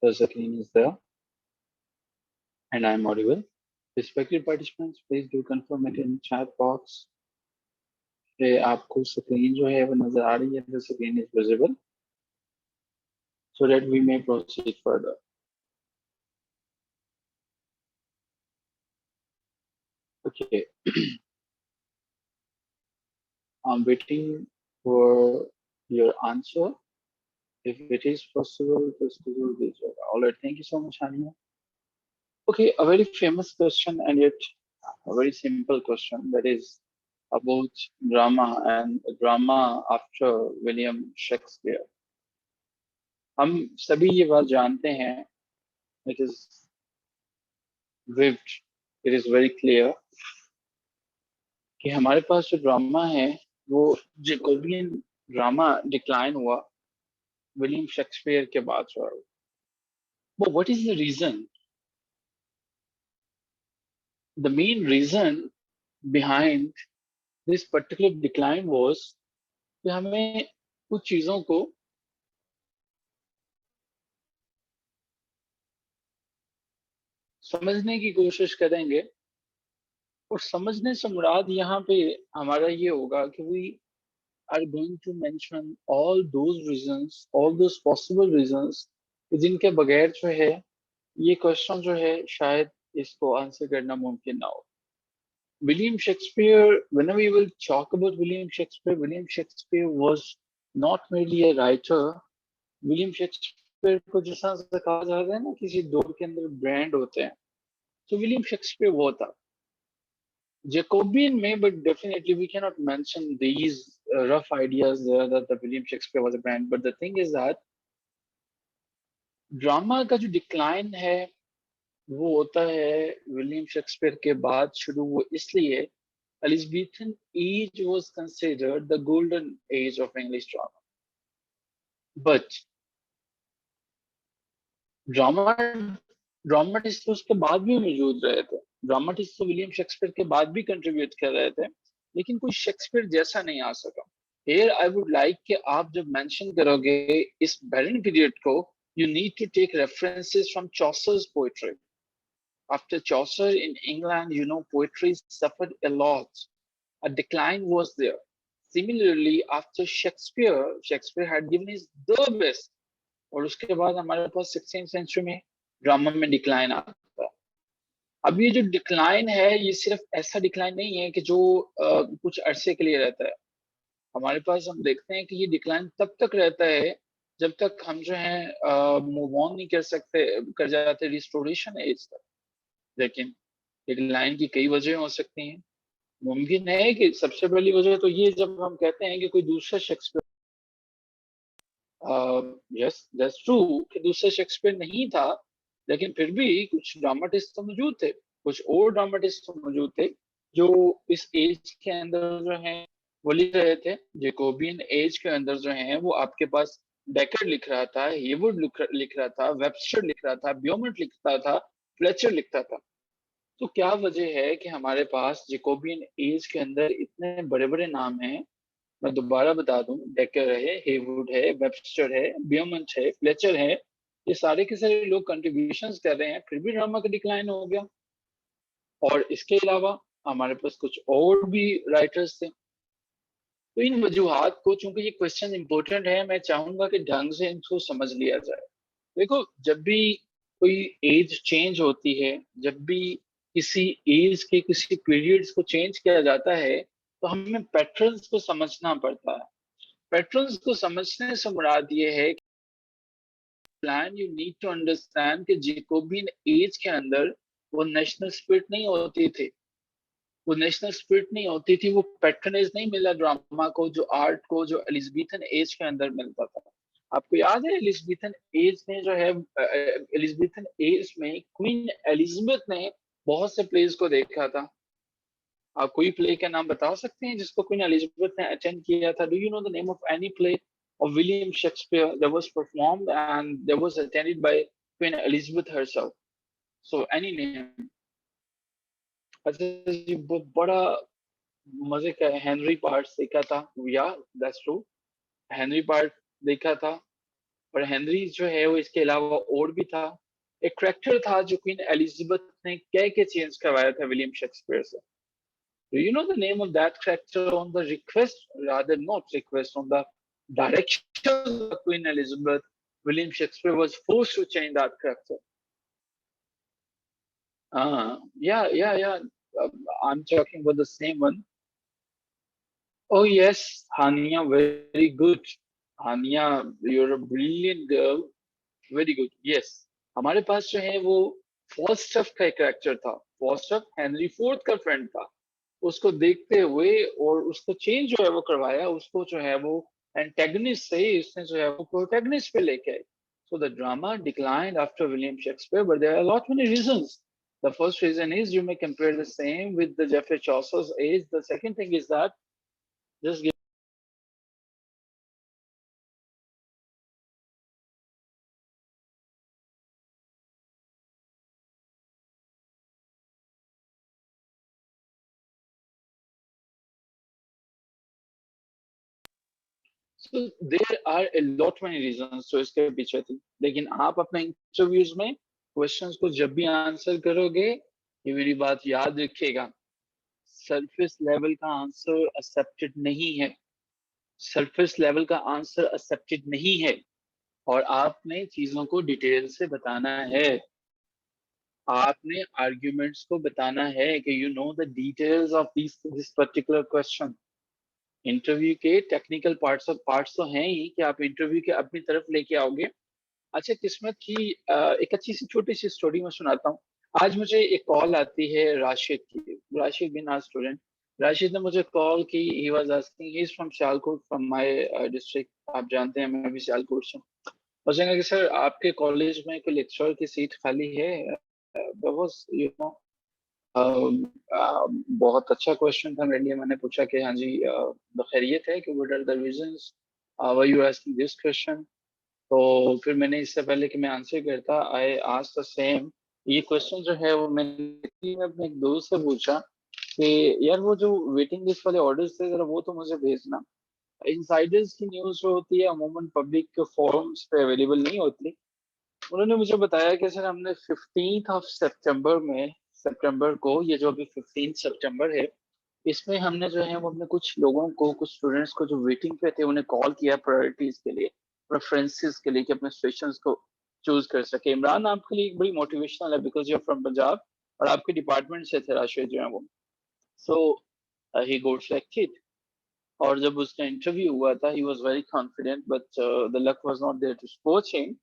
The screen is there and I am audible. Respected participants, please do confirm it in chat box. आपको screen जो है वो नजर आ रही है, the screen is visible, so that we may proceed further. Okay. I'm waiting for your answer. If it is possible, just do this. All right, thank you so much, Hania. Okay, a very famous question and yet a very simple question, that is about drama and drama after William Shakespeare. हम सभी ये बात जानते हैं, it is vivid, it is very clear कि हमारे पास जो drama है वो जेकोबियन ड्रामा डिक्लाइन हुआ विलियम शेक्सपियर के बाद हुआ. But what is the reason? The main reason behind this particular decline was कि हमें कुछ चीजों को समझने की कोशिश करेंगे और समझने से मुराद यहाँ पे हमारा ये होगा कि we are going to mention all those reasons, all those possible reasons जिनके बगैर जो है ये क्वेश्चन जो है शायद इसको आंसर करना मुमकिन ना हो. William Shakespeare, whenever we will talk about William Shakespeare was not merely a writer. William Shakespeare को जैसा कहा जाता है ना किसी दौर के अंदर ब्रांड होते हैं, तो William Shakespeare वो था. Jacobean में, but definitely we cannot mention these rough ideas there that the William Shakespeare was a brand. But the thing is that drama का जो डिक्लाइन है वो होता है विलियम शेक्सपियर के बाद शुरू. वो इसलिए Elizabethan age was considered the golden age of English drama. But dramatist तो उसके बाद भी मौजूद रहे थे. ड्रामाटिस्ट तो विलियम शेक्सपियर के बाद भी कंट्रीब्यूट कर रहे थे, लेकिन कोई शेक्सपियर जैसा नहीं आ सका. Here I would like कि आप जब मेंशन करोगे इस बैरन पीरियड को, you need to take references from Chaucer's poetry. After Chaucer in England, you know, poetry suffered a lot. A decline was there. Similarly, after Shakespeare had given his the best. और उसके बाद हमारे पास 16th century में drama में decline आता है. अब ये जो डिक्लाइन है ये सिर्फ ऐसा डिक्लाइन नहीं है कि जो कुछ अरसे के लिए रहता है. हमारे पास हम देखते हैं कि ये डिक्लाइन तब तक रहता है जब तक हम जो है मूव ऑन नहीं कर जाते रिस्टोरेशन एज तक. लेकिन डिक्लाइन की कई वजह हो सकती हैं. मुमकिन है कि सबसे पहली वजह तो ये जब हम कहते हैं कि कोई दूसरा शेक्सपियर, यस दैट्स ट्रू कि दूसरा शेक्सपियर नहीं था, लेकिन फिर भी कुछ ड्रामाटिस्ट तो मौजूद थे, कुछ और ड्रामाटिस्ट तो मौजूद थे जो इस एज के अंदर जो है वो लिख रहे थे. जेकोबियन एज के अंदर जो है वो आपके पास डेकर लिख रहा था, हेवुड लिख रहा था, वेबस्टर लिख रहा था, ब्योमंट लिखता था, फ्लेचर लिखता था. तो क्या वजह है कि हमारे पास जेकोबियन एज के अंदर इतने बड़े बड़े नाम हैं. मैं दोबारा बता दूं, डेकर है, हेवुड है, वेबस्टर है, ब्योमंट है, फ्लेचर है. ये सारे के सारे लोग कंट्रीब्यूशंस कर रहे हैं, फिर भी ड्रामा का डिक्लाइन हो गया. और इसके अलावा हमारे पास कुछ और भी राइटर्स थे. तो इन वजूहात को, चूंकि ये क्वेश्चन इंपॉर्टेंट है, मैं चाहूंगा कि ढंग से इनको समझ लिया जाए. देखो, जब भी कोई एज चेंज होती है, जब भी किसी एज के किसी पीरियड्स को चेंज किया जाता है, तो हमें पैटर्न्स को समझना पड़ता है. पैटर्न्स को समझने से मुराद ये है कि plan you need to understand कि जेकोबियन एज के अंदर वो नेशनल स्पिरिट नहीं होती थी, वो नेशनल स्पिरिट नहीं होती थी, वो पैटर्नेज नहीं मिला ड्रामा को, जो आर्ट को, जो एलिजाबेथन एज के अंदर मिलता था. आपको याद है एलिजाबेथन एज में जो है, एलिजाबेथन एज में क्वीन एलिजाबेथ ने बहुत से प्लेस को देखा था. आप कोई प्ले का नाम बता सकते हैं जिसको क्वीन एलिजाबेथ ने अटेंड किया था? Do you know the name of any play of William Shakespeare that was performed and that was attended by Queen Elizabeth herself? So any name? अच्छा जी, बड़ा मजे का हेनरी पार्ट देखा था. या दैट्स ट्रू, हेनरी पार्ट देखा था. और हेनरी जो है वो इसके अलावा और भी था। एक करेक्टर था जो क्वीन एलिजाबेथ ने कह के चेंज करवाया था विलियम शेक्सपियर से। Do you know the name of that character on the request, rather not request, on the direction of Queen Elizabeth? William Shakespeare was forced to change that character. Yeah. I'm talking about the same one. Oh yes, Hania, very good. Hania, you're a brilliant girl. Very good. Yes. हमारे पास जो है वो फॉस्टफ का एक character था। फॉस्टफ Henry fourth का friend था। उसको देखते हुए और उसको चेंज जो है वो करवाया, उसको जो है वो एंटेगनिस्ट से इसने जो है वो प्रोटैगनिस्ट पे लेके आए। So the drama declined after William Shakespeare, but there are a lot many reasons. The first reason is you may compare the same with the Geoffrey Chaucer's age. The second thing is that just give So there are a lot many reasons तो इसके पीछे थी। लेकिन आप अपने interviews में questions को जब भी आंसर करोगे, ये मेरी बात याद रखिएगा, सरफेस लेवल का आंसर एक्सेप्टेड नहीं है। सरफेस लेवल का आंसर एक्सेप्टेड नहीं है और आपने चीजों को डिटेल से बताना है। आपने आर्ग्यूमेंट्स को बताना है कि you know the details of this particular question. Interview के टेक्निकल पार्ट्स तो हैं ही कि आप इंटरव्यू के अपनी तरफ लेके आओगे। अच्छा, किस्मत की एक अच्छी सी छोटी सी स्टोरी मैं सुनाता हूँ। आज मुझे एक कॉल आती है राशिद की। राशिद बिन आवर स्टूडेंट। राशिद ने मुझे कॉल की। He was asking, he is from Sialkot, from my district. आप जानते हैं मैं भी सियालकोट से हूँ। पूछेंगे कि सर आपके कॉलेज में कोई लेक्चर की सीट खाली है? वाज यू नो बहुत अच्छा क्वेश्चन था मेरे लिए। मैंने पूछा कि हाँ जी, खैरियत है कि what are the reasons why you asking this question. तो फिर मैंने इससे पहले कि मैं आंसर करता, आई आस्क्ड द सेम। ये क्वेश्चन जो है वो मैंने अपने एक दोस्त से पूछा कि यार वो जो वेटिंग लिस्ट वाले ऑर्डर्स थे जरा वो तो मुझे भेजना। इनसाइडर्स की न्यूज जो होती है अमूमन पब्लिक फोरम्स पे अवेलेबल नहीं होती। उन्होंने मुझे बताया कि सर हमने 15th ऑफ सितंबर को, ये जो अभी 15 सितंबर है, इसमें हमने जो है वो अपने कुछ लोगों को, कुछ स्टूडेंट्स को जो वेटिंग पे थे उन्हें कॉल किया प्रायोरिटीज के लिए, प्रेफरेंसेस के लिए कि अपने सेशंस को चूज कर सके। इमरान आपके लिए एक बड़ी मोटिवेशनल है because you are from Punjab और आपके डिपार्टमेंट से थे राशिद जो है वो। So he got selected. और जब उसका इंटरव्यू हुआ था he was very confident but the luck was not there to coach him.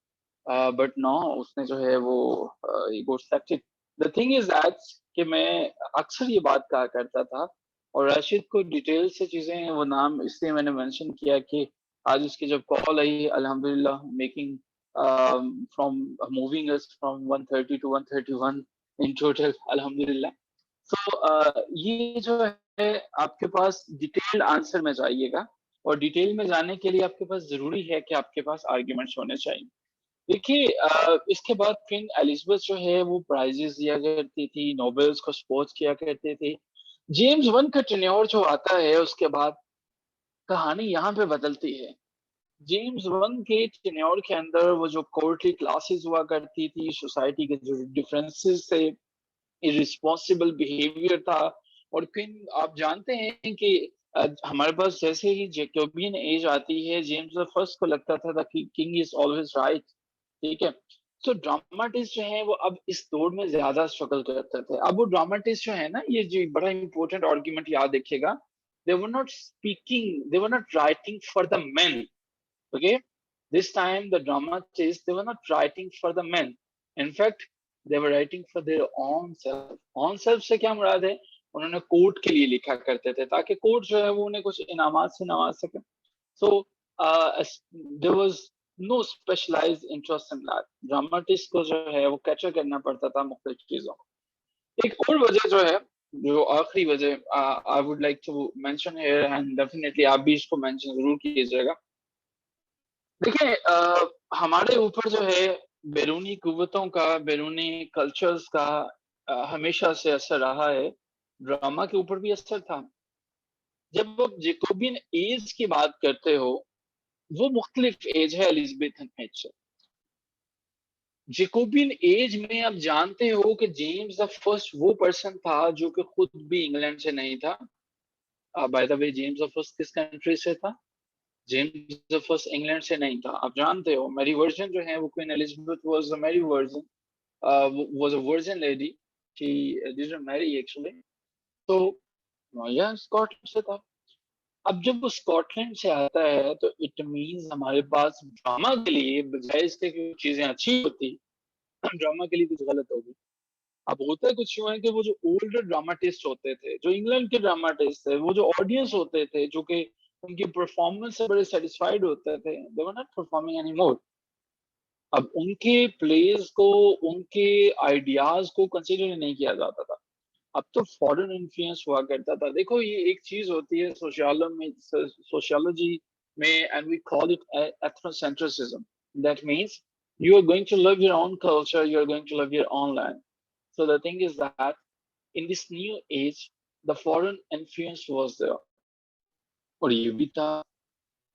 But no, उसने जो है वो he got selected. The thing is that कि मैं अक्सर ये बात कहा करता था और राशिद को डिटेल से चीजें, वो नाम इसलिए मैंने मेंशन किया कि आज उसकी जब कॉल आई, अल्हम्दुलिल्लाह, making from moving us from 130 to 131 in total, अल्हम्दुलिल्लाह। तो ये जो है आपके पास डिटेल्ड आंसर में जाइएगा और डिटेल में जाने के लिए आपके पास जरूरी है कि आपके पास आर्ग्यूमेंट्स होने चाहिए। देखिए, इसके बाद क्वीन एलिजाबेथ जो है वो प्राइजेस दिया करती थी, नोबेल्स को स्पोर्ट्स किया करते थे। जेम्स वन का टेन्योर जो आता है उसके बाद कहानी यहाँ पे बदलती है। जेम्स वन के टेन्योर के अंदर वो जो कोर्टली क्लासेस हुआ करती थी, सोसाइटी के जो डिफरेंसेस थे, इरिस्पॉन्सिबल बिहेवियर था। और क्वीन, आप जानते हैं कि हमारे पास जैसे ही जैकोबियन एज आती है, जेम्स द फर्स्ट को लगता था कि किंग इज ऑलवेज राइट। ठीक है। तो ड्रामाटिस्ट जो है वो अब इस दौर में ज्यादा स्ट्रगल करते थे। अब वो ड्रामाटिस्ट जो है ना, ये जो बड़ा इंपॉर्टेंट आर्ग्यूमेंट याद रखिएगा, they were not speaking, they were not writing for the men. Okay, this time the dramatists, they were not writing for the men. In fact, they were writing for their own self. own self से क्या मुराद है? उन्होंने court के लिए लिखा करते थे ताकि कोर्ट जो है वो उन्हें कुछ इनामात से नवाज सके। So there was no specialized interest in that. Dramatist को जो है वो कैटर करना पड़ता था मुख्तलिफ चीजों को। एक और वजह जो है, जो आखिरी वजह I would like to mention here, and definitely आप भी इसको मेंशन जरूर कीजिएगा। देखिए, हमारे ऊपर जो है बैरूनी कुव्वतों का, बैरूनी कल्चर्स का हमेशा से असर रहा है। ड्रामा के ऊपर भी असर था। जब आप जैकोबियन एज की बात करते हो वो मुख्तलिफ एज है एलिजाबेथन एज से। जेकोबियन एज में आप जानते हो कि जेम्स द फर्स्ट वो पर्सन था जो कि खुद भी इंग्लैंड से नहीं था। Bye the way, James the first किस कंट्री से था? जेम्स द फर्स्ट इंग्लैंड से नहीं था। आप जानते हो मैरी वर्जन जो है वो Queen Elizabeth was a marry virgin, was a virgin lady, she didn't marry actually. तो या स्कॉटलैंड से था। अब जब वो स्कॉटलैंड से आता है तो इट मींस हमारे पास ड्रामा के लिए, बजाय इसके कि चीजें अच्छी होती, ड्रामा के लिए कुछ गलत होगी। अब होता कुछ यूं है कि वो जो ओल्डर ड्रामाटिस्ट होते थे, जो इंग्लैंड के ड्रामाटिस्ट थे, वो जो ऑडियंस होते थे, जो कि उनकी परफॉर्मेंस से बड़े सेटिस्फाइड होते थे, they were not performing any more. अब उनके प्लेस को, उनके आइडियाज को कंसिडर नहीं किया जाता था। अब तो फॉरेन इन्फ्लुएंस हुआ करता था। देखो ये एक चीज होती है सोशियोलॉजी में, and we call it ethnocentrism. That means you are going to love your own culture, you are going to love your own land. So the thing is that in this new age, the foreign influence was there. और ये भी था।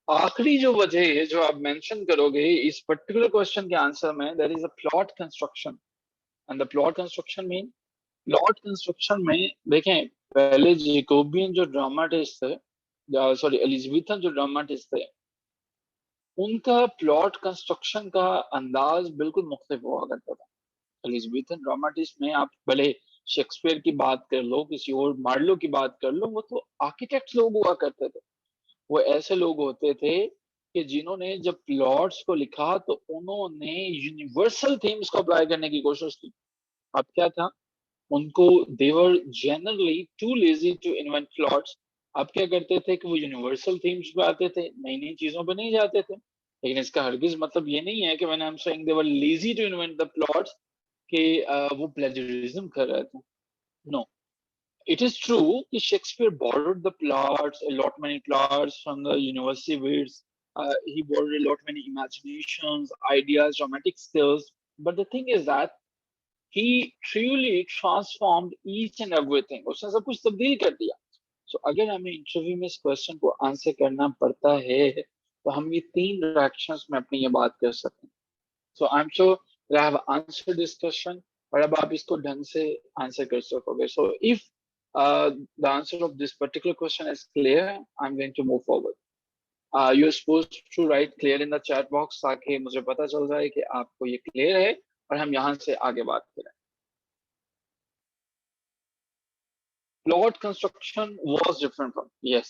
आखिरी जो वजह है जो आप मेंशन करोगे इस पर्टिकुलर क्वेश्चन के आंसर में, that is a plot construction. And the plot construction mean, plot construction में देखें, पहले जेकोबियन जो ड्रामाटिस्ट थे, सॉरी एलिजाबेथन जो ड्रामाटिस्ट थे, उनका प्लॉट कंस्ट्रक्शन का अंदाज बिल्कुल मुख्तलिफ हुआ करता था। एलिजाबेथन ड्रामाटिस्ट में आप भले शेक्सपियर की बात कर लो, किसी और मार्लो की बात कर लो, वो तो आर्किटेक्ट लोग हुआ करते थे। वो ऐसे लोग होते थे कि जिन्होंने जब प्लॉट्स को लिखा तो उन्होंने यूनिवर्सल थीम्स को अप्लाई करने की कोशिश की। अब क्या था, उनको they were generally too lazy to invent plots. अब क्या करते थे कि वो यूनिवर्सल थीम्स पे आते थे, नई नई चीजों पे नहीं जाते थे। लेकिन इसका हरगिज मतलब ये नहीं है कि when I am saying they were lazy to invent the plots कि वो प्लेजरिज्म कर रहे थे। No, it is true that Shakespeare borrowed the plots, a lot many plots from the university wits. He borrowed a lot many imaginations, ideas, dramatic skills. But the thing is that he truly transformed each and everything. उसने सब कुछ तब्दील कर दिया। So अगर हमें interview में इस क्वेश्चन को आंसर करना पड़ता है तो हम ये तीन डायरेक्शंस में अपनी ये बात कर सकते हैं। So I'm sure that I have answered this question, और अब आप इसको ढंग से आंसर कर सकोगे। So if the answer of this particular question is clear, I'm going to move forward. You're supposed to write clear in the chat box ताकि मुझे पता चल जाए कि आपको ये clear है और हम यहाँ से आगे बात करें। Plot construction was different from, yes,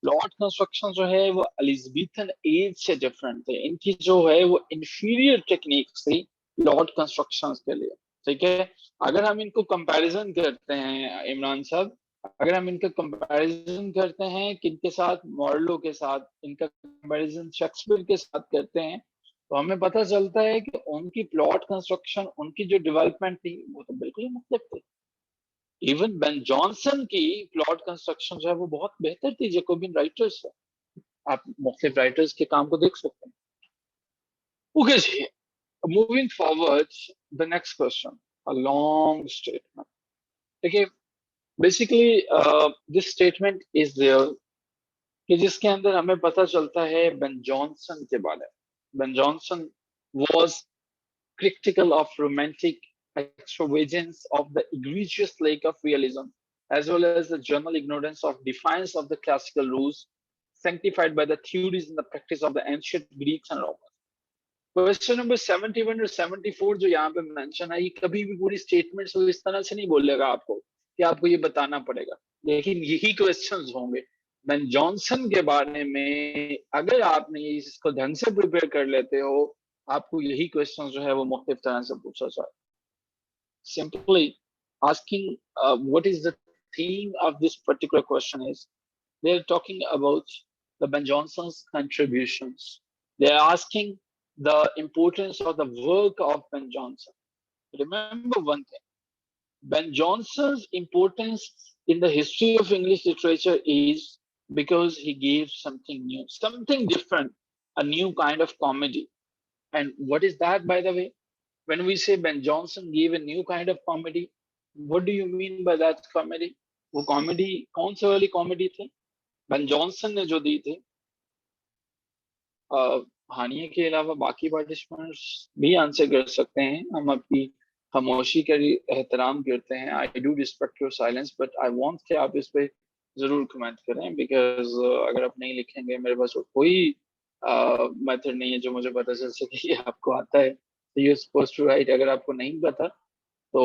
plot construction जो है वो एलिजाबेथन एज से डिफरेंट थे। इनकी जो है वो इंफीरियर टेक्निक्स थी प्लॉट कंस्ट्रक्शंस के लिए। ठीक है, अगर हम इनको कंपैरिजन करते हैं इमरान साहब, अगर हम इनका कंपैरिजन करते हैं किनके साथ, मॉर्लो के साथ, इनका कंपैरिजन शेक्सपियर के साथ करते हैं, तो हमें पता चलता है कि उनकी प्लॉट कंस्ट्रक्शन, उनकी जो डेवलपमेंट थी वो तो बिल्कुल ही मुख्तलिफ थी। इवन बेन जॉनसन की प्लॉट कंस्ट्रक्शन जो है वो बहुत बेहतर थी जेकोबियन राइटर्स से। आप मुख्तलिफ राइटर्स के काम को देख सकते हैं। ओके जी, moving forward, the next question, a long statement. देखिए, basically this statement is there कि जिसके अंदर हमें पता चलता है बेन जॉनसन के बारे में। Ben Jonson was critical of romantic extravagance of the egregious lack of realism, as well as the general ignorance of defiance of the classical rules sanctified by the theories and the practice of the ancient Greeks and Romans. Question number 71 और 74 जो यहाँ पे mention है, ये कभी भी पूरी statement को इस तरह से नहीं बोलेगा आपको कि आपको ये बताना पड़ेगा, लेकिन यही क्वेश्चंस होंगे बेन जॉनसन के बारे में। अगर आपने इसको ढंग से प्रिपेयर कर लेते हो, आपको यही क्वेश्चन जो है वो मुख्तलिफ तरह से पूछा जाए। Simply asking what is the theme of this particular question is, they're talking about the Ben Johnson's contributions. They're asking the importance of the work of Ben Jonson. Remember one thing, Ben Jonson's importance in the history of English literature is because he gave something new, something different, a new kind of comedy. And what is that, by the way? When we say Ben Jonson gave a new kind of comedy, what do you mean by that comedy? वो comedy कौन से वाली comedy थी Ben Jonson ने जो दी थी? हानिया के अलावा बाकी पार्टिसिपेंट्स भी आंसर कर सकते हैं। हम आपकी खामोशी का एहतराम करते हैं। I do respect your silence, but I want कि आप इस पे जरूर कमेंट करें, बिकॉज अगर आप नहीं लिखेंगे, मेरे पास कोई मेथड नहीं है जो मुझे पता चल सके कि आपको आता है। तो यू सपोज टू राइट। अगर आपको नहीं पता तो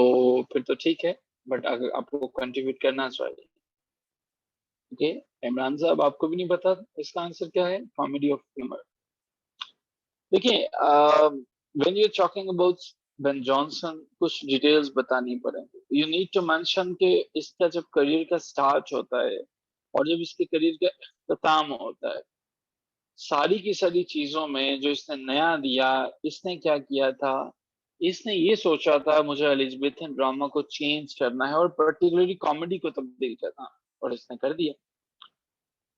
फिर तो ठीक है, बट अगर आपको कंट्रीब्यूट करना चाहिए। ओके, इमरान साहब, आपको भी नहीं पता इसका आंसर क्या है? Comedy of humour. देखिए, when you talking about Ben Jonson, कुछ डिटेल्स बतानी पड़ेंगे। यू नीड टू मेंशन कि इसका जब करियर का स्टार्ट होता है और जब इसके करियर का इख्तिताम होता है, सारी की सारी चीजों में जो इसने नया दिया, इसने क्या किया था? इसने ये सोचा था मुझे एलिजाबेथन ड्रामा को चेंज करना है और पर्टिकुलरली कॉमेडी को तब्दील करना है, और इसने कर दिया।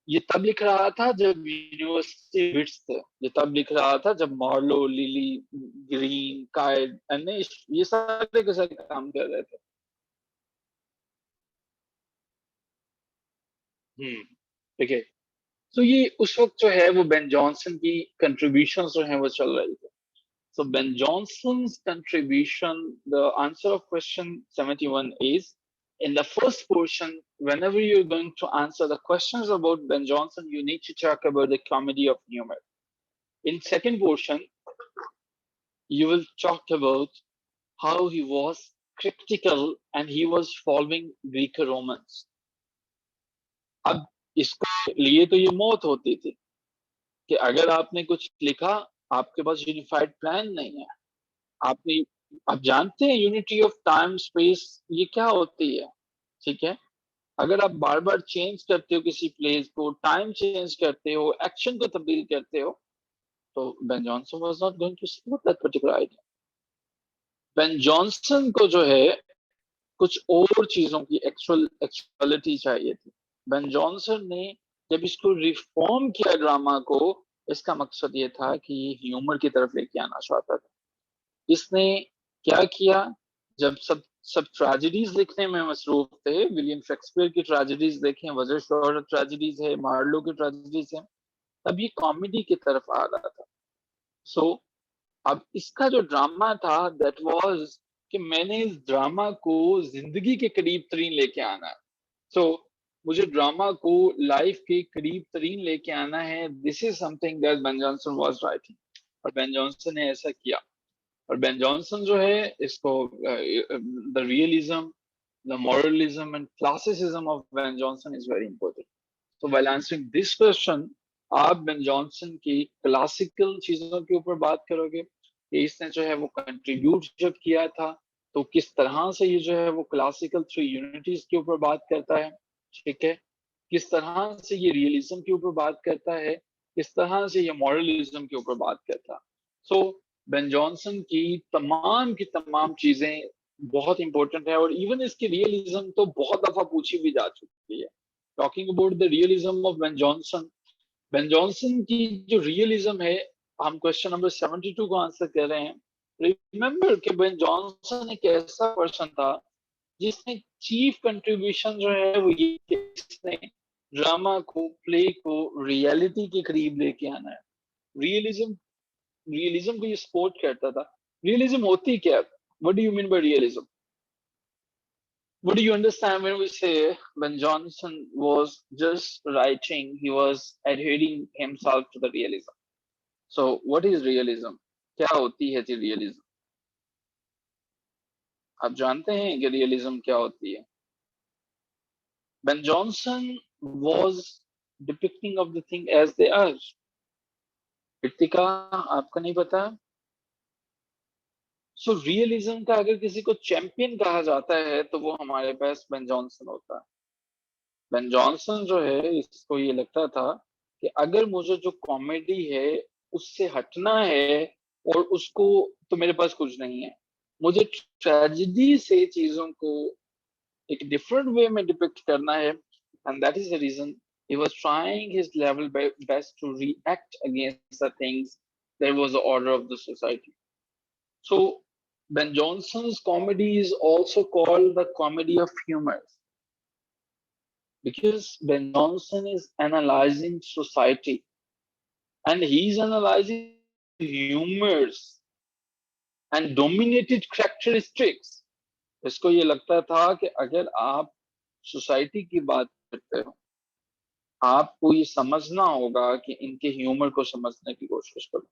ये तब लिख रहा था जब यूनिवर्सिटी बिट्स थे, ये तब लिख रहा था जब मार्लो, लिली, ग्रीन, काइल, अनिश, ये सारे के सारे काम कर रहे थे। ठीक है। तो ये उस वक्त जो है वो बेन जॉनसन की कंट्रीब्यूशन जो है वो चल रही थी। So Ben Johnson's contribution, the answer of question 71 is, in the first portion, whenever you're going to answer the questions about Ben Johnson, you need to talk about the comedy of humor. In second portion, you will talk about how he was critical and he was following Greco-Romans. अब इसको लिए तो ये मौत होती थी कि अगर आपने कुछ लिखा, आपके पास यूनिफाइड प्लान नहीं है, आपने, आप जानते हैं यूनिटी ऑफ टाइम स्पेस ये क्या होती है? ठीक है। अगर आप बार बार चेंज करते हो किसी प्लेस को, टाइम चेंज करते हो, एक्शन को तब्दील करते हो, तो Ben Jonson was not going to support that particular idea. Ben Jonson को जो है कुछ और चीजों की एक्चुअलिटी चाहिए थी। बेन जॉनसन ने जब इसको रिफॉर्म किया ड्रामा को, इसका मकसद ये था कि ये ह्यूमर की तरफ लेके आना चाहता था। इसने क्या किया? जब सब सब ट्रेजेडीज लिखने में मसरूफ थे, विलियम शेक्सपियर की ट्रेजेडीज देखें, वजह शोहरत ट्रेजेडीज है, मार्लो की ट्रेजेडीज है, तब ये कॉमेडी की तरफ आ रहा था। सो अब इसका जो ड्रामा था दैट वाज कि मैंने इस ड्रामा को जिंदगी के करीब तरीन लेके आना है। सो मुझे ड्रामा को लाइफ के करीब तरीन लेके आना है। This is something that Ben Jonson was writing, और बेन जॉनसन ने ऐसा किया। और बेन जॉनसन जो है इसको the realism, the moralism and classicism of Ben Jonson is very important. So while answering this question, आप बेन जॉनसन की क्लासिकल चीजों के ऊपर बात करोगे कि इसने जो है वो कंट्रीब्यूट जब किया था, तो किस तरह से ये जो है वो क्लासिकल थ्री यूनिटीज के ऊपर बात करता है। ठीक है। किस तरह से ये रियलिज्म के ऊपर बात करता है, किस तरह से ये मॉरलिज्म के ऊपर बात करता है। सो बेन जॉनसन की तमाम चीजें बहुत इंपॉर्टेंट है, और इवन इसकी रियलिज्म तो बहुत दफा पूछी भी जा चुकी है। Talking about the realism of Ben Jonson की जो रियलिज्म है, हम क्वेश्चन नंबर 72 को आंसर कर रहे हैं। रिमेंबर कि बेन जॉनसन एक ऐसा पर्सन था जिसने चीफ कंट्रीब्यूशन जो है वो ये कि इसने ड्रामा को, प्ले को रियलिटी के करीब लेके आना है। रियलिज्म रियलिज्म को ये सपोर्ट करता था। रियलिज्म होती क्या? What do you mean by realism? What do you understand when we say when Johnson was just writing, he was adhering himself to the realism? So what is realism? क्या होती है जी realism? आप जानते हैं कि realism क्या होती है? Ben Jonson was depicting of the thing as they are. इत्तिका, आपको नहीं पता? सो रियलिज्म का अगर किसी को चैंपियन कहा जाता है तो वो हमारे पास बेन जॉनसन होता है। बेन जॉनसन जो है, इसको ये लगता था कि अगर मुझे जो कॉमेडी है उससे हटना है, और उसको, तो मेरे पास कुछ नहीं है, मुझे ट्रेजेडी से चीजों को एक डिफरेंट वे में डिपिक्ट करना है। And that is the reason he was trying his level best to react against the things that was the order of the society. So Ben Johnson's comedy is also called the comedy of humor, because Ben Jonson is analyzing society. and he is analyzing humors and dominated characteristics. इसको ये लगता था कि अगर आप society की बात करते हो, आपको ये समझना होगा कि इनके ह्यूमर को समझने की कोशिश करो,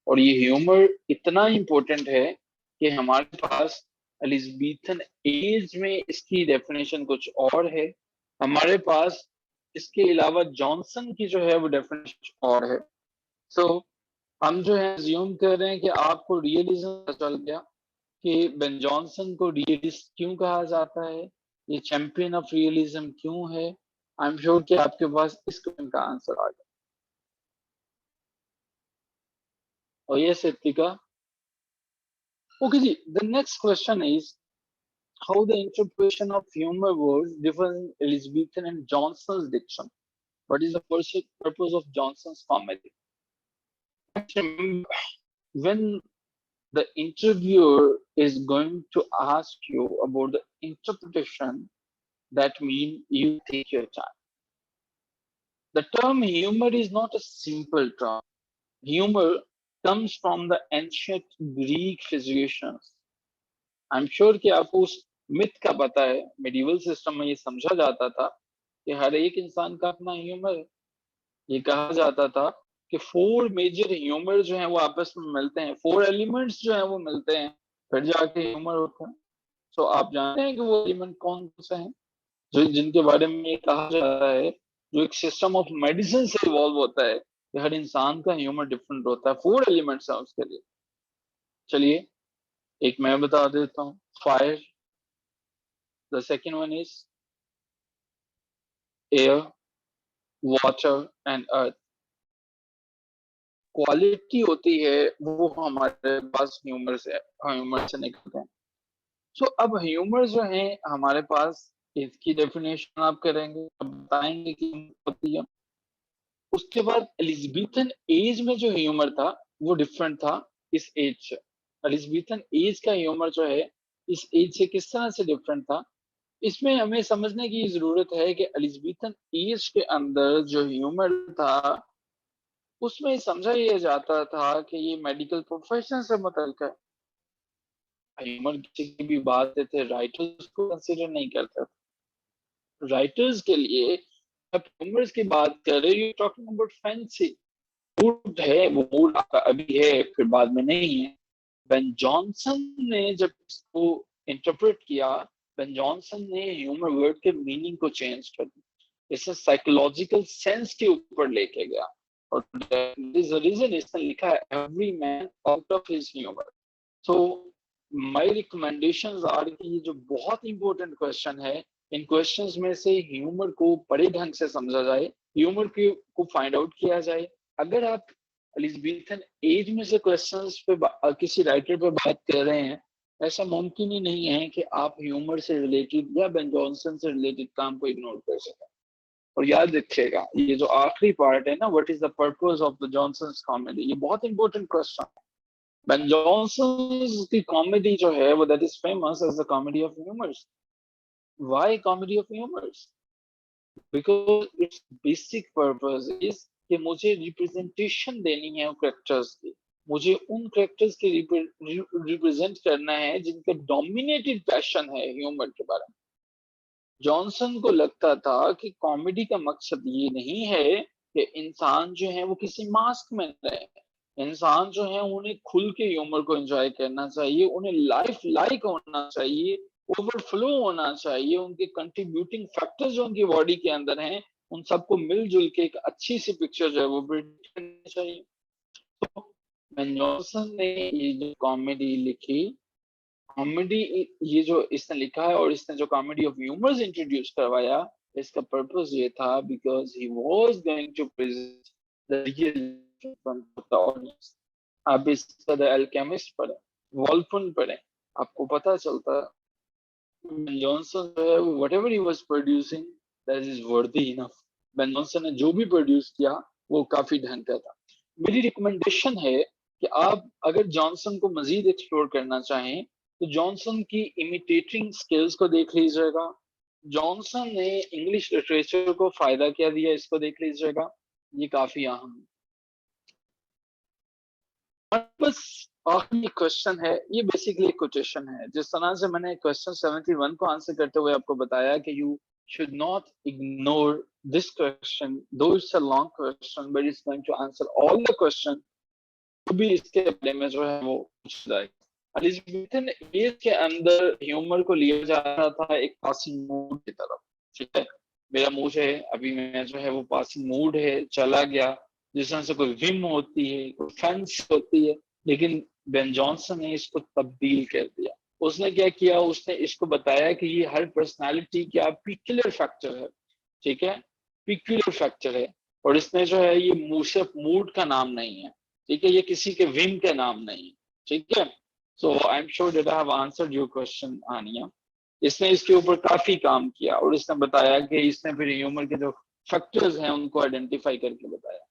और ये ह्यूमर इतना इम्पोर्टेंट है कि हमारे पास एलिज़ाबेथन एज में इसकी डेफिनेशन कुछ और है, हमारे पास इसके अलावा जॉनसन की जो है वो डेफिनेशन और है। सो हम जो है अज्यूम कर रहे हैं कि आपको रियलिज्म चल गया कि बेन जॉनसन को रियलिस्ट क्यों कहा जाता है, ये चैंपियन ऑफ रियलिज्म क्यों है। आई एम श्योर कि आपके पास इस क्वेश्चन का आंसर आ गया। और ये Siddhika, okay ji, the next question is how the interpretation of humor words differs in Elizabethan and Johnson's diction. What is the purpose of Johnson's comedy? Remember, when the interviewer is going to ask you about the interpretation, that means you take your time. The term humor is not a simple term. Humor comes from the ancient Greek physicians. I'm sure कि आपको उस myth का पता है, medieval system में ये समझा जाता था कि हर एक इंसान का अपना ह्यूमर है। ये कहा जाता था कि 4 मेजर ह्यूमर जो हैं वो आपस में मिलते हैं, 4 एलिमेंट्स जो हैं वो मिलते हैं, फिर जाके ह्यूमर होता है। तो आप जानते हैं कि वो एलिमेंट कौन से हैं जो जिनके बारे में ये कहा जाता है, जो एक सिस्टम ऑफ मेडिसिन से इवॉल्व होता है कि हर इंसान का ह्यूमर डिफरेंट होता है, 4 एलिमेंट्स हैं उसके लिए। चलिए एक मैं बता देता हूँ, fire, the second one is air, water and earth. Quality होती है वो हमारे पास ह्यूमर से निकलते हैं। सो अब ह्यूमर जो है हमारे पास, इसकी डेफिनेशन आप करेंगे, अब बताएंगे कि होती है। उसके बाद एलिज़ाबेथन एज में जो ह्यूमर था वो डिफरेंट था इस एज से। एलिज़ाबेथन एज का ह्यूमर जो है इस एज से किस तरह से डिफरेंट था, इसमें हमें समझने की जरूरत है कि एलिज़ाबेथन एज के अंदर जो ह्यूमर था उसमें समझा यह जाता था कि ये मेडिकल प्रोफेशन से मुतल्लिक है। ह्यूमर की भी बात थे, राइटर्स को कंसिडर नहीं करते थे। राइटर्स के लिए अब ह्यूमर्स की बात कर रहे, you talking about fancy mood है, वो मूड आपका अभी है फिर बाद में नहीं है। बेन जॉनसन ने जब इसको इंटरप्रेट किया, बेन जॉनसन ने ह्यूमर वर्ड के मीनिंग को चेंज कर दिया, इसे साइकोलॉजिकल सेंस के ऊपर लेके गया, और रीजन इसने लिखा है every man out of his humour. So my recommendations are कि ये जो बहुत इंपॉर्टेंट क्वेश्चन है, इन क्वेश्चंस में से ह्यूमर को बड़े ढंग से समझा जाए, ह्यूमर को फाइंड आउट किया जाए। अगर आप एलिज़ाबेथन एज में से क्वेश्चंस पे किसी राइटर पे बात कर रहे हैं, ऐसा मुमकिन ही नहीं है कि आप ह्यूमर से रिलेटेड या बेन जॉनसन से रिलेटेड काम को इग्नोर कर सकें। और याद रखिएगा ये जो आखिरी पार्ट है ना, what is the purpose of the Jonson's comedy, ये बहुत इंपॉर्टेंट क्वेश्चन है। बेन जॉनसन की कॉमेडी जो है वो that is famous as the comedy of humours. Why comedy of humours? Because its basic purpose is कि मुझे रिप्रेजेंटेशन देनी है कैरेक्टर्स की, मुझे उन कैरेक्टर्स के रिप्रेजेंट करना है जिनका डोमिनेटेड पैशन है ह्यूमर के बारे में। जॉनसन को लगता था कि कॉमेडी का मकसद ये नहीं है कि इंसान जो है वो किसी मास्क में रहे, इंसान जो है उन्हें खुल के ह्यूमर को एंजॉय करना चाहिए, उन्हें लाइफ लाइक होना चाहिए, ओवरफ्लो होना चाहिए, उनके कंट्रीब्यूटिंग फैक्टर्स जो उनकी बॉडी के अंदर हैं उन सबको मिलजुल के एक अच्छी सी पिक्चर जो है वो बिल्ड करनी चाहिए। तो जॉनसन ने ये जो कॉमेडी लिखी, कॉमेडी ये जो इसने लिखा है और इसने जो कॉमेडी ऑफ ह्यूमर्स इंट्रोड्यूस करवाया, इसका पर्पस ये था because he was going to present the real from the audience. आप इसका द अल्केमिस्ट पढ़े, वॉल्फन पढ़े, आपको पता चलता बेन जॉनसन जो है whatever he was producing that is worthy enough. Ben Jonson ने जो भी प्रोड्यूस किया वो काफी ढंग का था। मेरी रिकमेंडेशन है कि आप अगर जॉनसन को मजीद एक्सप्लोर करना चाहें तो जॉनसन की इमिटेटिंग स्किल्स को देख लीजिएगा, जॉनसन ने इंग्लिश लिटरेचर को फायदा क्या दिया इसको देख लीजिएगा, ये काफी अहम है। बस आखिरी क्वेश्चन है, ये बेसिकली क्वेश्चन है। जिस तरह से मैंने क्वेश्चन 71 को आंसर करते हुए आपको बताया कि you should not ignore this question, though it's a long question, but it's going to answer all the question, तो भी इसके बारे में जो है वो पूछ जाएगा। एलिजाबेथन एज के अंदर ह्यूमर को लिया जा रहा था एक पासिंग मूड की तरफ, ठीक है। मेरा मूड है, अभी मैं जो है वो पासिंग मूड है, चला गया, जिस तरह से कोई विम होती है, कोई फेंस होती है, लेकिन बेन जॉनसन ने इसको तब्दील कर दिया। उसने क्या किया, उसने इसको बताया कि ये हर पर्सनालिटी का पिक्युलर फैक्टर है, ठीक है, पिक्युलर फैक्टर है, और इसने जो है ये सिर्फ मूड का नाम नहीं है, ठीक है, ये किसी के विम का नाम नहीं है, ठीक है। So I am sure that I have answered your question Aniya. इसने इसके ऊपर काफी काम किया और इसने बताया कि इसने फिर ह्यूमर के जो फैक्टर्स हैं उनको आइडेंटिफाई करके बताया।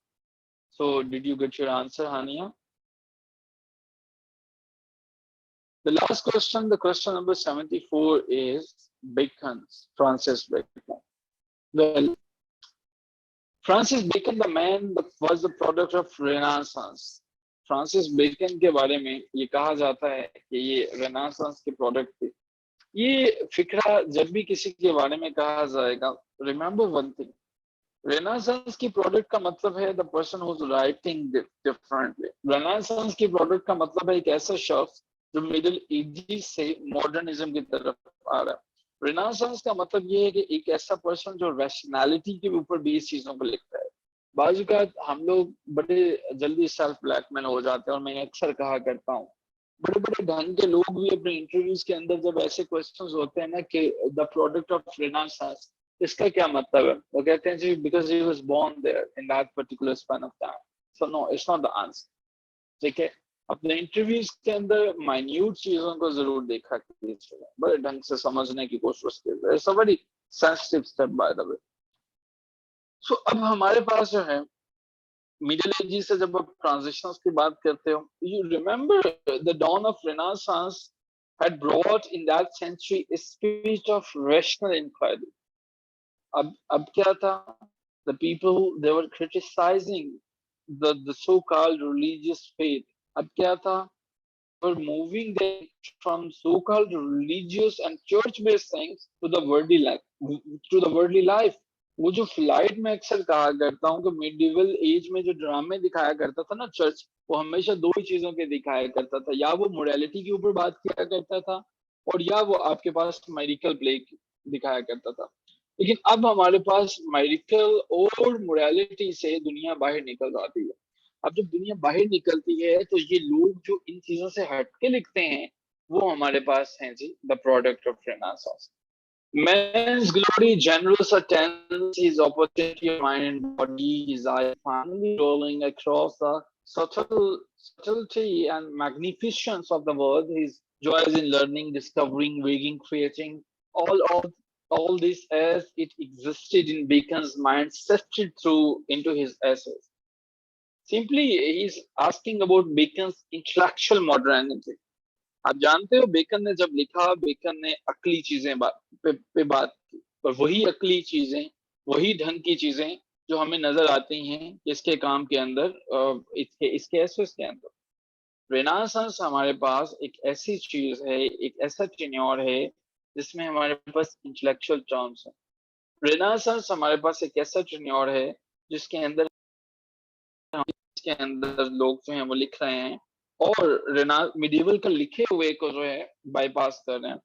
So did you get your answer Hania? The last question, the question number 74 is Bacon's, Francis Bacon. Well, Francis Bacon, the man that was the product of Renaissance. Francis Bacon के बारे में ये कहा जाता है कि ये रेनेसांस के प्रोडक्ट थे। ये फिक्रा जब भी किसी के बारे में कहा जाएगा, रिमेंबर वन थिंग, रेनेसांस की प्रोडक्ट का मतलब है the person who is writing differently. Renaissance की प्रोडक्ट का मतलब है एक ऐसा शख्स जो मिडिल एजेस से मॉडर्निज्म की तरफ आ रहा है। रेनेसांस का मतलब ये है कि एक ऐसा पर्सन जो रैशनैलिटी के ऊपर बेस चीजों को लिखता है। बाजू का हम लोग बड़े जल्दी सेल्फ ब्लैकमेल हो जाते हैं, और मैं अक्सर कहा करता हूँ, बड़े बड़े ढंग के लोग भी अपने इंटरव्यूज के अंदर जब ऐसे क्वेश्चंस होते हैं ना कि द प्रोडक्ट ऑफ रेनेसांस, इसका क्या मतलब है, वो कहते हैं जी because he was born there in that particular span of time. So no, it's not the answer, ठीक है। अपने इंटरव्यूज के अंदर माइन्यूट चीजों को जरूर देखा कीजिए, बड़े ढंग से समझने की कोशिश कीजिए। It's a very sensitive step by the way. सो अब हमारे पास जो है मिडिल एज से जब आप ट्रांजिशंस की बात करते हो, you remember the dawn of Renaissance had brought in that century a spirit of rational inquiry. अब क्या था, the people they were criticizing the so-called religious faith. अब क्या था, were moving them from so-called religious and church-based things to the worldly life, वो जो flight में अक्सर कहा करता हूँ कि मिडिवल एज में जो ड्रामे दिखाया करता था ना चर्च, वो हमेशा दो ही चीजों के दिखाया करता था, या वो मोरालिटी के ऊपर बात किया करता था, और या वो आपके पास मेडिकल प्ले दिखाया करता था। लेकिन अब हमारे पास मेडिकल और मोरालिटी से दुनिया बाहर निकल जाती है। अब जब दुनिया बाहर निकलती है तो ये लोग जो इन चीजों से हटके लिखते हैं वो हमारे पास हैं जी the product of Renaissance. Man's glory, generous attends his opportunity of mind and body, his eye finally rolling across the subtlety and magnificence of the world, his joys in learning, discovering, waking, creating, all this as it existed in Bacon's mind, sifted through into his essays. Simply, he's asking about Bacon's intellectual modernity. आप जानते हो bacon ने जब लिखा, bacon ने अकली चीजें पे बात की, और वही अकली चीजें, वही ढंग की चीजें जो हमें नजर आती हैं इसके काम के अंदर, इसके एसेस के अंदर। रेनेसांस हमारे पास एक ऐसी चीज है, एक ऐसा टेन्योर है जिसमें हमारे पास इंटेलेक्चुअल टर्म्स है। रेनेसांस हमारे पास एक ऐसा टेन्योर है जिसके अंदर लोग जो हैं वो लिख रहे हैं और मिडिवल का लिखे हुए को जो है बाईपास कर रहे हैं।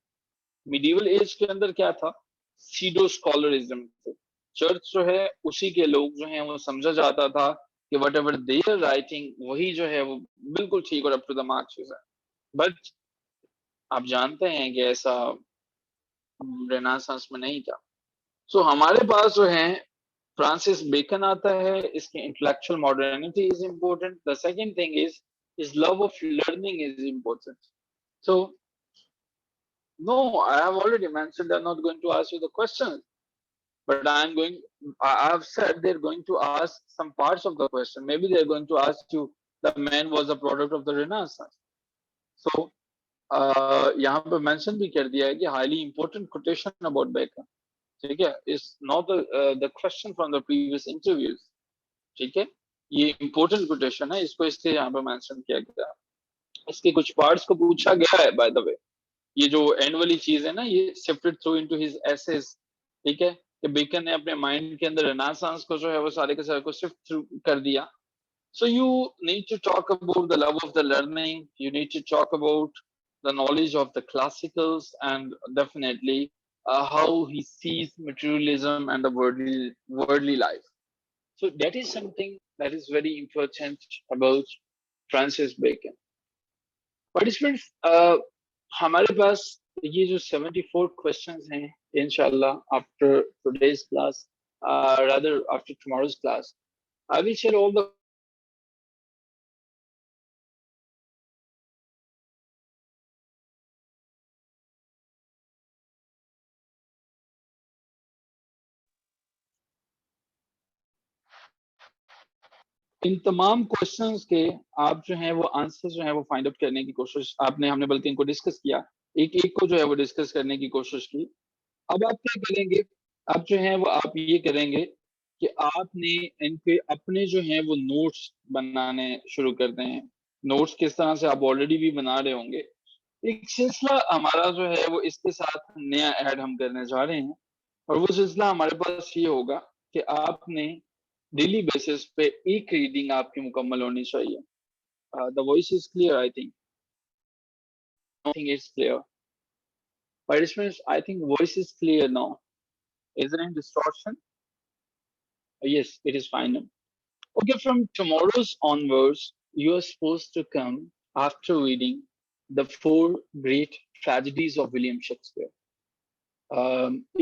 मिडिवल एज के अंदर क्या था, सीडो स्कॉलरिज्म थे। चर्च जो है उसी के लोग जो हैं वो समझा जाता था कि वट एवर देयर राइटिंग वही जो है वो बिल्कुल ठीक और अप टू द मार्क चीज है। बट आप जानते हैं कि ऐसा रेनेसांस में नहीं था। सो हमारे पास जो है फ्रांसिस बेकन आता है, इसकी intellectual modernity is important. The second thing is his love of learning is important. So, no, I have already mentioned they're not going to ask you the questions, but I have said they're going to ask some parts of the question. Maybe they're going to ask you, the man was a product of the Renaissance. So, यहाँ पे mention भी कर दिया है कि highly important quotation about Bacon. ठीक है, is not the question from the previous interviews. ठीक है, ये इंपॉर्टेंट कोटेशन है, इसको इसलिए यहाँ पे मेंशन किया गया। इसके कुछ पार्ट्स को पूछा गया है बाय द वे। ये जो एंड वाली चीज है ना, ये sifted through into his essays, ठीक है, कि बेकन ने अपने माइंड के अंदर रेनेसांस को जो है वो सारे के सारे को सिफ्ट थ्रू कर दिया। So you need to talk about the love of the learning. You need to talk about the knowledge of the classicals, and definitely how he sees materialism and the worldly life. So that is something that is very important about Francis Bacon. Participants, हमारे पास ये जो 74 questions हैं, इंशाल्लाह after today's class, rather after tomorrow's class, I will share all the इन तमाम questions के आप जो है वो आंसर जो है वो फाइंड आउट करने की कोशिश आपने हमने बल्कि इनको डिस्कस किया, एक एक को जो है वो डिस्कस करने की कोशिश की। अब आप क्या करेंगे, आप जो है वो आप ये करेंगे कि आपने इनके अपने जो है वो नोट्स बनाने शुरू कर दें हैं। नोट्स किस तरह से आप ऑलरेडी भी बना रहे होंगे, एक सिलसिला हमारा जो है वो इसके साथ नया ऐड हम करने जा रहे हैं, और वो सिलसिला हमारे पास ये होगा कि आपने डेली बेसिस पे एक रीडिंग आपकी मुकम्मल होनी चाहिए। The voice is clear, I think it's clear. Participants, I think voice is clear now. Is there any distortion? Yes, it is fine now. Okay, from tomorrow's onwards, you are supposed to come after reading the four great tragedies of William Shakespeare.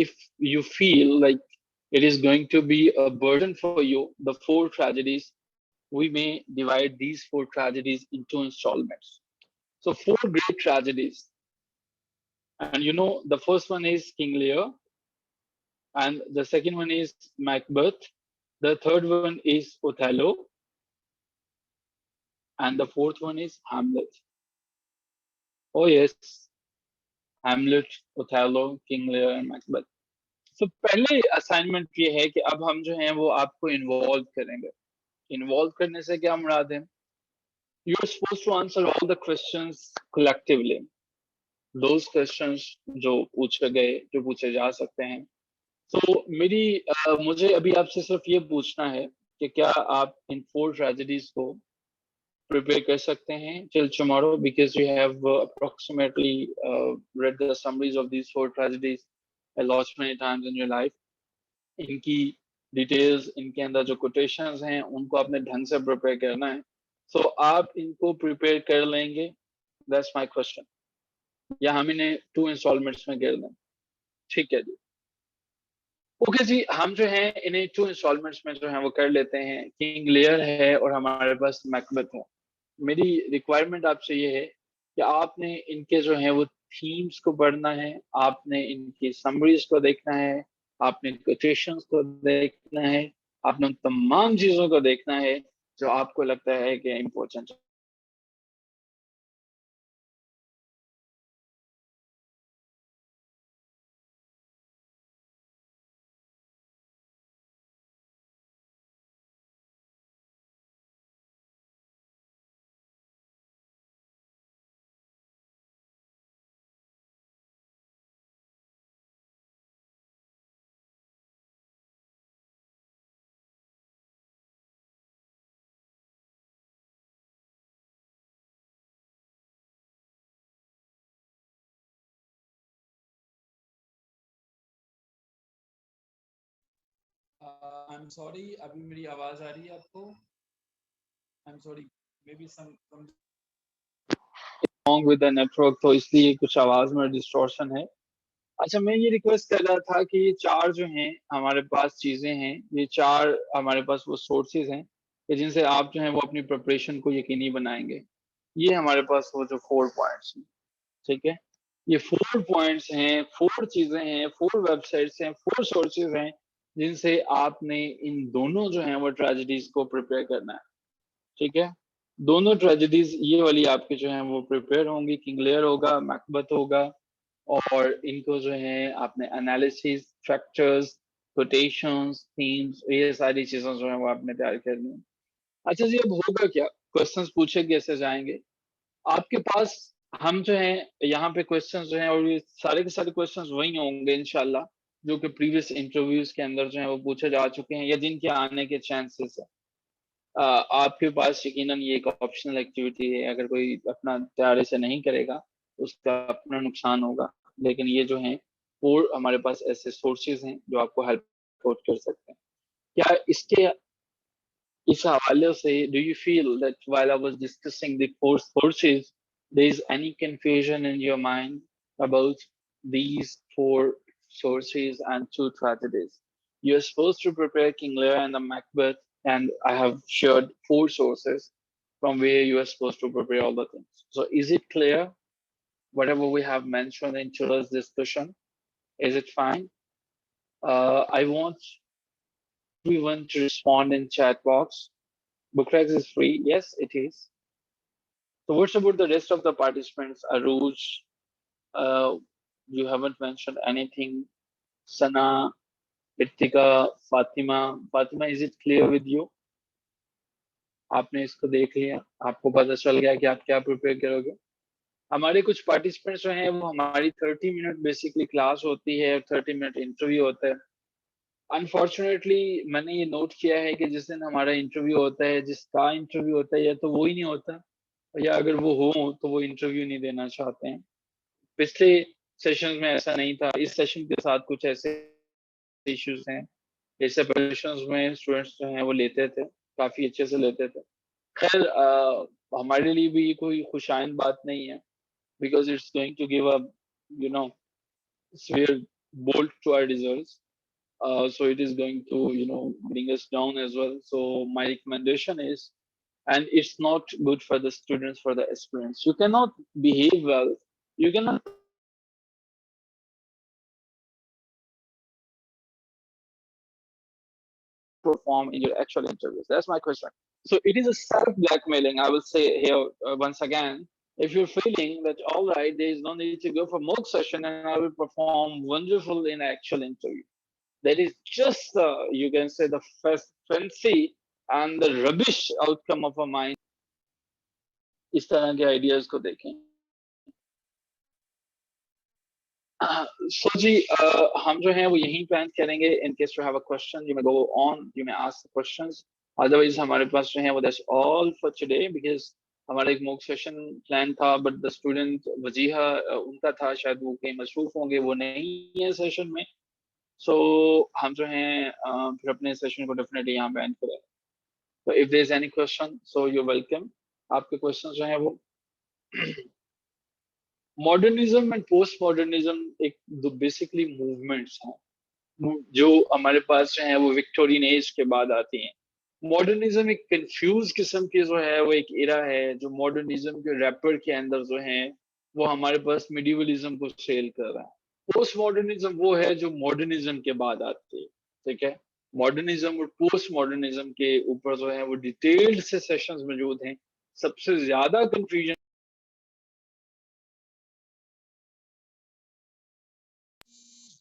If you feel like it is going to be a burden for you, the four tragedies, we may divide these four tragedies into installments. So, four great tragedies. And you know, the first one is King Lear, and the second one is Macbeth, the third one is Othello, and the fourth one is Hamlet. Oh, yes, Hamlet, Othello, King Lear, and Macbeth. So, पहले assignment ये है कि अब हम जो हैं वो आपको इन्वॉल्व करेंगे। इन्वॉल्व करने से क्या मुराद है? You are supposed to answer all the questions collectively. Those questions जो पूछे गए, जो पूछे जा सकते हैं। तो मुझे अभी आपसे सिर्फ ये पूछना है कि क्या आप इन फोर ट्रेजेडीज को प्रिपेयर कर सकते हैं till tomorrow, because you have approximately read the summaries of these four tragedies a lot many times in your life. इनकी डिटेल्स, इनके अंदर जो कोटेशंस हैं, उनको आपने ढंग से प्रिपेयर करना है। सो आप इनको प्रिपेयर कर लेंगे? That's my question. या हम इन्हें 2 इंस्टॉलमेंट्स में कर दें? ठीक है जी। ओके जी, हम जो है इन्हें 2 इंस्टॉलमेंट्स में जो है वो कर लेते हैं। किंग लेयर है और हमारे पास मैकबेथ है। मेरी रिक्वायरमेंट आपसे ये है कि आपने इनके जो है वो थीम्स को पढ़ना है, आपने इनकी समरीज को देखना है, आपने कोटेशंस को देखना है, आपने उन तमाम चीजों को देखना है जो आपको लगता है कि इम्पोर्टेंट है। आई एम सॉरी, अभी मेरी आवाज आ रही है आपको? I am sorry, maybe some wrong with the network, तो इसलिए कुछ आवाज में डिस्टॉर्शन है। अच्छा, मैं ये रिक्वेस्ट कर रहा था कि ये चार जो हैं हमारे पास चीजें हैं, ये चार हमारे पास वो सोर्सेज हैं कि जिनसे आप जो है वो अपनी प्रिपरेशन को यकीनी बनाएंगे। ये हमारे पास वो जो 4 पॉइंट्स हैं, ठीक है, ये 4 पॉइंट्स हैं, 4 चीजें हैं, 4 वेबसाइट्स हैं, 4 सोर्सेज हैं जिनसे आपने इन दोनों जो हैं वो ट्रेजेडीज को प्रिपेयर करना है। ठीक है, दोनों ट्रेजेडीज ये वाली आपके जो हैं वो प्रिपेयर होंगी। किंग लेयर होगा, मैकबेथ होगा, और इनको जो है आपने एनालिसिस, फैक्टर्स, कोटेशंस, थीम्स, ये सारी चीजें जो है वो आपने तैयार करनी है। अच्छा जी, अब होगा क्या, क्वेश्चंस पूछे कैसे जाएंगे आपके पास। हम जो है यहाँ पे क्वेश्चंस जो है, और ये सारे के सारे क्वेश्चंस वही होंगे इंशाल्लाह जो कि प्रीवियस इंटरव्यूज के अंदर जो है वो पूछे जा चुके हैं या जिनके आने के चांसेस है। आपके पास यकीनन ये एक ऑप्शनल एक्टिविटी है, अगर कोई अपना तैयारी से नहीं करेगा तो उसका अपना नुकसान होगा, लेकिन ये जो है और हमारे पास ऐसे सोर्सेज हैं जो आपको हेल्प आउट कर सकते हैं। क्या इसके इस हवाले से do you feel that while I was discussing the four sources, there is any confusion in your mind about these four sources and two tragedies? You are supposed to prepare King Lear and the Macbeth, and I have shared four sources from where you are supposed to prepare all the things. So is it clear? Whatever we have mentioned in today's discussion, is it fine? I want everyone to respond in chat box. Bookrex is free. Yes, it is. So what's about the rest of the participants? Aruj, uh, you haven't mentioned anything. Sana, Ittika, Fatima. Fatima, is it clear with you? आपने इसको देख लिया, आपको पता चल गया कि आप क्या प्रिपेयर करोगे। हमारे कुछ पार्टिसिपेंट्स जो हैं वो हमारी 30 मिनट बेसिकली क्लास होती है और 30 मिनट इंटरव्यू होता है। अनफॉर्चुनेटली मैंने ये नोट किया है कि जिस दिन हमारा इंटरव्यू होता है, जिसका इंटरव्यू होता है, या तो वो ही नहीं होता, या अगर वो हो तो वो इंटरव्यू नहीं देना चाहते हैं। पिछले सेशन में ऐसा नहीं था, इस सेशन के साथ कुछ ऐसे इश्यूज हैं। जैसे पहले सेशंस में स्टूडेंट्स जो हैं वो लेते थे, काफी अच्छे से लेते थे। खैर हमारे लिए भी ये कोई खुशाइन बात नहीं है, because it's going to give a you know severe bolt to our results. So it is going to bring us down as well. So my recommendation is, and it's not good for the students, for the aspirants, you cannot behave well, you cannot perform in your actual interviews. That's my question. So it is a self-blackmailing, I will say here once again. If you're feeling that all right, there is no need to go for mock session and I will perform wonderful in actual interview, that is just you can say the first fancy and the rubbish outcome of a mind. इस तरह के ideas को देखें। So जी, हम जो है वो यहीं पे एंड करेंगे। In case you have a question you may go on, you may ask the questions. Otherwise हमारे पास जो है वो that's all for today, because हमारा एक मॉक सेशन प्लान था, बट द स्टूडेंट वजीहा उनका था, शायद वो कहीं मसरूफ होंगे, वो नहीं है सेशन में। सो हम जो है फिर अपने सेशन को डेफिनेटली यहाँ पे एंड करेंगे। तो if there is any question, so you welcome. आपके क्वेश्चन जो है वो मॉडर्निज्म एंड पोस्ट मॉडर्निज्म एक दो बेसिकली मूवमेंट्स हैं जो हमारे पास जो है वो विक्टोरियन एज के बाद आती हैं। मॉडर्निज्म एक कंफ्यूज किस्म की जो है वो एक एरा है, जो मॉडर्निज्म के रैपर के अंदर जो है वो हमारे पास मिडिवलिज्म को सेल कर रहा है। पोस्ट मॉडर्निज्म वो है जो मॉडर्निज्म के बाद आती है। ठीक है, मॉडर्निज्म और पोस्ट मॉडर्निज्म के ऊपर जो है वो डिटेल्ड से सेशंस मौजूद हैं। सबसे ज्यादा कंफ्यूजन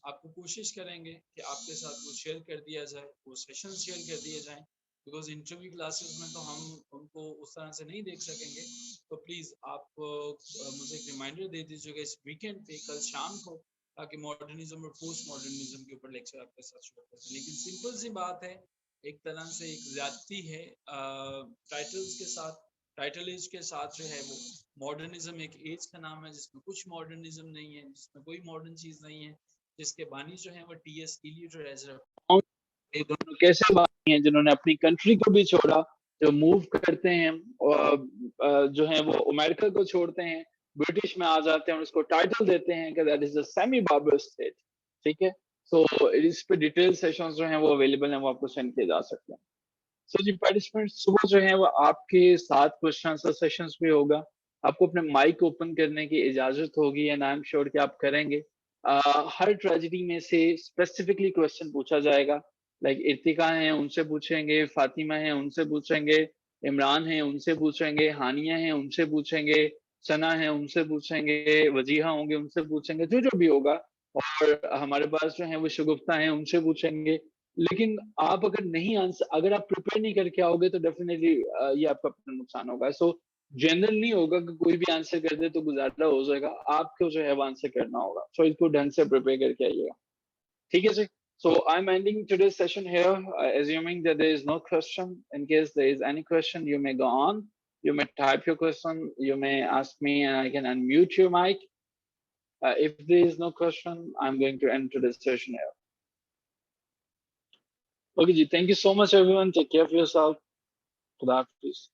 आपको कोशिश करेंगे कि आपके साथ वो शेयर कर दिया जाए, वो सेशन शेयर कर दिए जाए, बिकॉज इंटरव्यू क्लासेस में तो हम उनको उस तरह से नहीं देख सकेंगे। तो प्लीज़ आप मुझे एक रिमाइंडर दे दीजिएगा इस वीकेंड पे, कल शाम को, ताकि मॉडर्निज्म और पोस्ट मॉडर्निज्म के ऊपर लेक्चर आपके साथ शेयर कर सकें। लेकिन सिंपल सी बात है, एक तरह से एक ज्यादती है टाइटल्स के साथ। टाइटल एज के साथ जो है वो मॉडर्निज्म एक एज का नाम है जिसमें कुछ मॉडर्निज्म नहीं है, जिसमें कोई मॉडर्न चीज नहीं है, जिसके बानी जो है वो टीएस इलियट एजरा। ये दोनों कैसे बानी हैं जिन्होंने अपनी कंट्री को भी छोड़ा, जो मूव करते हैं और जो है वो अमेरिका को छोड़ते हैं, ब्रिटिश में आ जाते हैं और उसको टाइटल देते हैं कि that is a semi barber state. ठीक है, सो इस पे डिटेल सेशंस जो हैं वो अवेलेबल हैं, वो आपको सेंड किए जा सकते हैं। सो जी पार्टिसिपेंट, सुबह जो है वो आपके साथ क्वेश्चन आंसर सेशंस भी होगा। आपको अपने माइक ओपन करने की इजाजत होगी एंड आई एम श्योर कि आप करेंगे। हर ट्रेजेडी में से स्पेसिफिकली क्वेश्चन पूछा जाएगा। लाइक इर्तिका है उनसे पूछेंगे, फातिमा है उनसे पूछेंगे, इमरान है उनसे पूछेंगे, हानिया है उनसे पूछेंगे, सना है उनसे पूछेंगे, वजीहा होंगे उनसे पूछेंगे, जो जो भी होगा। और हमारे पास जो है वो शगुफ्ता है उनसे पूछेंगे। लेकिन आप अगर नहीं आंसर, अगर आप प्रिपेयर नहीं करके आओगे तो डेफिनेटली ये आपका अपना नुकसान होगा। सो जनरल नहीं होगा कि कोई भी आंसर कर दे तो गुजारा हो जाएगा, आपको जो है वो आंसर करना होगा। सो इसको ढंग से प्रिपेयर करके आइएगा, ठीक है जी। So I'm ending today's session here, assuming that there is no question. In case there is any question, you may go on. You may type your question. You may ask me, and I can unmute your mic. If there is no question, I'm going to end today's session here. Okay, ji. Thank you so much, everyone. Take care of yourself. Khuda Hafiz.